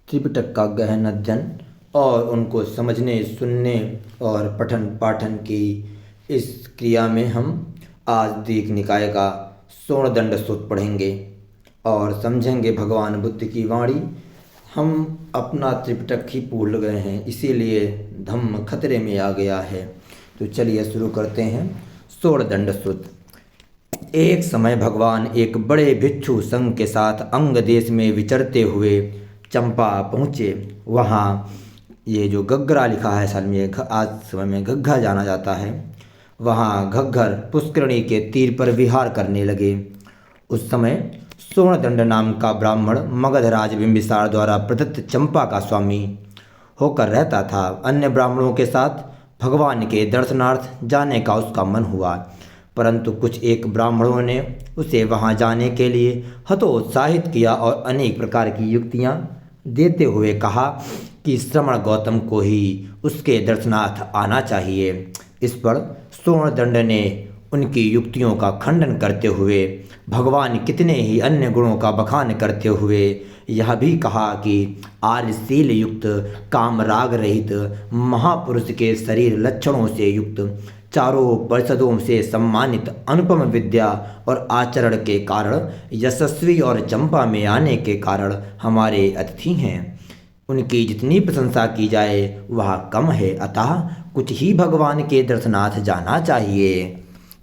त्रिपिटक का गहन अध्ययन और उनको समझने, सुनने और पठन पाठन की इस क्रिया में हम आज दीघ निकाय का स्वर्ण सूत्र पढ़ेंगे और समझेंगे भगवान बुद्ध की वाणी। हम अपना त्रिपिटक ही भूल गए हैं, इसीलिए धम्म खतरे में आ गया है। तो चलिए शुरू करते हैं। स्वर्ण सूत्र। एक समय भगवान एक बड़े भिक्षु संघ के साथ अंग देश में विचरते हुए चंपा पहुँचे। वहाँ ये जो घग्गरा लिखा है, असल में आज समय में घग्घा जाना जाता है, वहाँ घग्गर पुष्करणी के तीर पर विहार करने लगे। उस समय स्वर्ण नाम का ब्राह्मण मगधराज बिंबिसार द्वारा प्रदत्त चंपा का स्वामी होकर रहता था। अन्य ब्राह्मणों के साथ भगवान के दर्शनार्थ जाने का उसका मन हुआ, परंतु कुछ एक ब्राह्मणों ने उसे वहां जाने के लिए हतोत्साहित किया और अनेक प्रकार की युक्तियां देते हुए कहा कि श्रमण गौतम को ही उसके दर्शनार्थ आना चाहिए। इस पर स्वर्ण ने उनकी युक्तियों का खंडन करते हुए भगवान कितने ही अन्य गुणों का बखान करते हुए यह भी कहा कि आर्यशील युक्त, काम राग रहित, महापुरुष के शरीर लक्षणों से युक्त, चारों परिषदों से सम्मानित, अनुपम विद्या और आचरण के कारण यशस्वी और चंपा में आने के कारण हमारे अतिथि हैं। उनकी जितनी प्रशंसा की जाए वह कम है, अतः कुछ ही भगवान के दर्शनार्थ जाना चाहिए।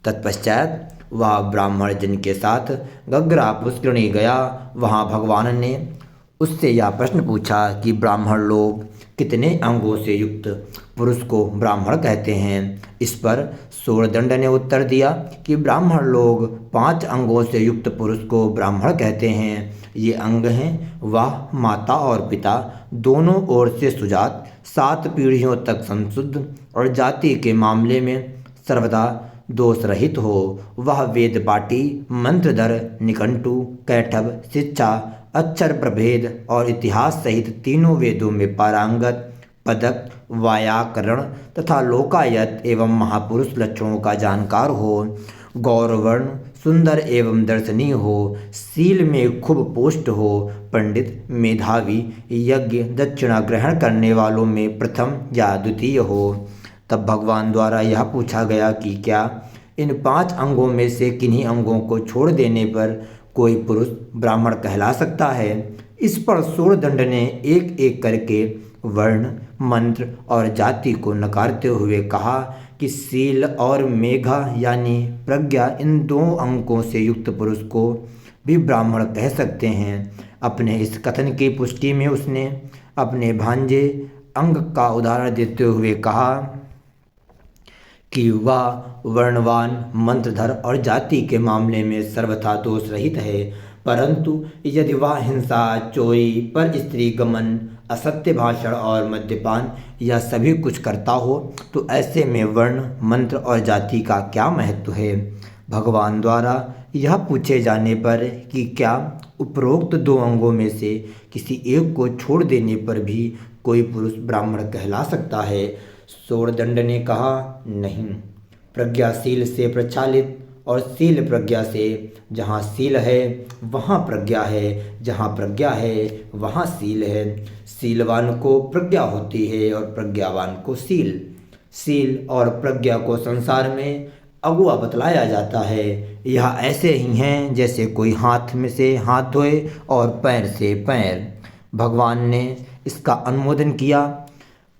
तत्पश्चात वह ब्राह्मण जिनके साथ घग्गरा पुष्करणी गया, वहाँ भगवान ने उससे यह प्रश्न पूछा कि ब्राह्मण लोग कितने अंगों से युक्त पुरुष को ब्राह्मण कहते हैं। इस पर स्वर्ण ने उत्तर दिया कि ब्राह्मण लोग 5 अंगों से युक्त पुरुष को ब्राह्मण कहते हैं। ये अंग हैं वह माता और पिता दोनों ओर से सुजात, 7 पीढ़ियों तक संशुद्ध और जाति के मामले में सर्वदा दोष रहित हो। वह वेद पाठी, मंत्रधर, निकंटु, कैटभ, शिक्षा, अक्षर प्रभेद और इतिहास सहित तीनों वेदों में पारंगत, पदक, व्याकरण तथा लोकायत एवं महापुरुष लक्षणों का जानकार हो, गौरवर्ण, सुंदर एवं दर्शनीय हो, शील में खूब पुष्ट हो, पंडित, मेधावी, यज्ञ दक्षिणा ग्रहण करने वालों में प्रथम या द्वितीय हो। तब भगवान द्वारा यह पूछा गया कि क्या इन 5 अंगों में से किन्हीं अंगों को छोड़ देने पर कोई पुरुष ब्राह्मण कहला सकता है। इस पर स्वर्ण ने एक एक करके वर्ण, मंत्र और जाति को नकारते हुए कहा कि शील और मेघा यानी प्रज्ञा, इन 2 अंकों से युक्त पुरुष को भी ब्राह्मण कह सकते हैं। अपने इस कथन की पुष्टि में उसने अपने भांजे अंग का उदाहरण देते हुए कहा कि वह वर्णवान, मंत्रधर और जाति के मामले में सर्वथा दोष रहित है, परंतु यदि वह हिंसा, चोरी, पर स्त्री गमन, असत्य भाषण और मद्यपान या सभी कुछ करता हो तो ऐसे में वर्ण, मंत्र और जाति का क्या महत्व है। भगवान द्वारा यह पूछे जाने पर कि क्या उपरोक्त 2 अंगों में से किसी एक को छोड़ देने पर भी कोई पुरुष ब्राह्मण कहला सकता है, स्वर्ण ने कहा नहीं। प्रज्ञाशील से प्रचालित और शील प्रज्ञा से, जहाँ शील है वहाँ प्रज्ञा है, जहाँ प्रज्ञा है वहाँ शील है। शीलवान को प्रज्ञा होती है और प्रज्ञावान को शील। शील और प्रज्ञा को संसार में अगुआ बतलाया जाता है। यह ऐसे ही हैं जैसे कोई हाथ में से हाथ धोए और पैर से पैर। भगवान ने इसका अनुमोदन किया,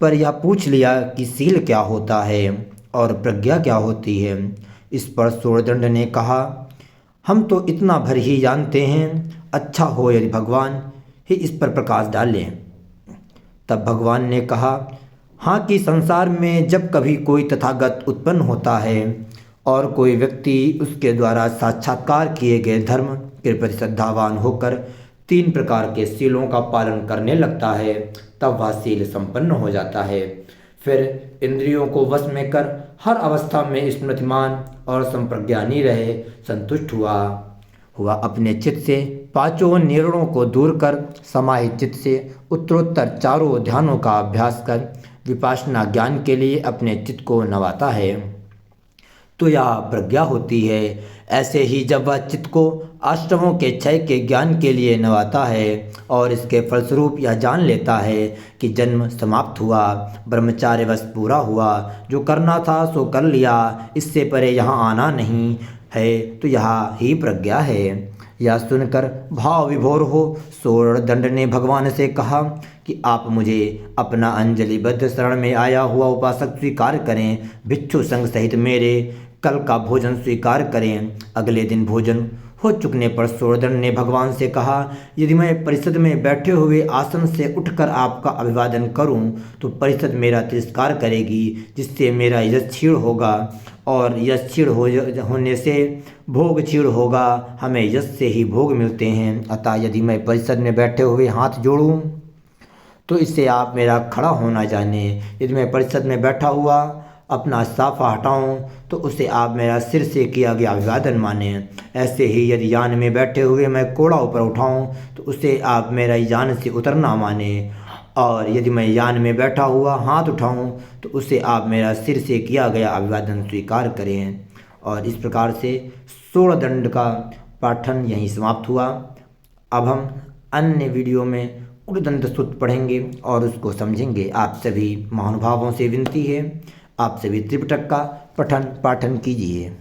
पर यह पूछ लिया कि शील क्या होता है और प्रज्ञा क्या होती है। इस पर स्वर्ण ने कहा, हम तो इतना भर ही जानते हैं, अच्छा हो यदि भगवान ही इस पर प्रकाश डालें। तब भगवान ने कहा, हाँ, कि संसार में जब कभी कोई तथागत उत्पन्न होता है और कोई व्यक्ति उसके द्वारा साक्षात्कार किए गए धर्म के प्रति श्रद्धावान होकर 3 प्रकार के शीलों का पालन करने लगता है, तब वह शील संपन्न हो जाता है। फिर इंद्रियों को वश में कर हर अवस्था में स्मृतिमान और संप्रज्ञानी रहे, संतुष्ट हुआ अपने चित्त से 5 निर्णयों को दूर कर समाहित चित्त से उत्तरोत्तर 4 ध्यानों का अभ्यास कर विपासना ज्ञान के लिए अपने चित्त को नवाता है। तो यह प्रज्ञा होती है। ऐसे ही जब वह चित्त को अष्टमों के क्षय के ज्ञान के लिए नवाता है और इसके फलस्वरूप यह जान लेता है कि जन्म समाप्त हुआ, ब्रह्मचार्य बस पूरा हुआ, जो करना था सो कर लिया, इससे परे यहाँ आना नहीं है, तो यह ही प्रज्ञा है। यह सुनकर भाव विभोर हो सूर्यदंड ने भगवान से कहा कि आप मुझे अपना अंजलिबद्ध शरण में आया हुआ उपासक स्वीकार करें, भिक्षु संग सहित मेरे कल का भोजन स्वीकार करें। अगले दिन भोजन हो चुकने पर सूर्यदंड ने भगवान से कहा, यदि मैं परिषद में बैठे हुए आसन से उठकर आपका अभिवादन करूं तो परिषद मेरा तिरस्कार करेगी, जिससे मेरा यश क्षीण होगा और यश क्षीण होने से भोग क्षीण होगा। हमें यश से ही भोग मिलते हैं, अतः यदि मैं परिषद में बैठे हुए हाथ जोड़ूं तो इससे आप मेरा खड़ा होना जाने। यदि मैं परिषद में बैठा हुआ अपना साफा हटाऊं तो उसे आप मेरा सिर से किया गया अभिवादन माने। ऐसे ही यदि यान में बैठे हुए मैं कोड़ा ऊपर उठाऊं तो उसे आप मेरा यान से उतरना माने, और यदि मैं यान में बैठा हुआ हाथ उठाऊं तो उसे आप मेरा सिर से किया गया अभिवादन स्वीकार करें। और इस प्रकार से 16 दंड का पाठन यहीं समाप्त हुआ। अब हम अन्य वीडियो में उद्दंड सूत्र पढ़ेंगे और उसको समझेंगे। आप सभी महानुभावों से विनती है, आप सभी त्रिपिटक का पठन पाठन कीजिए।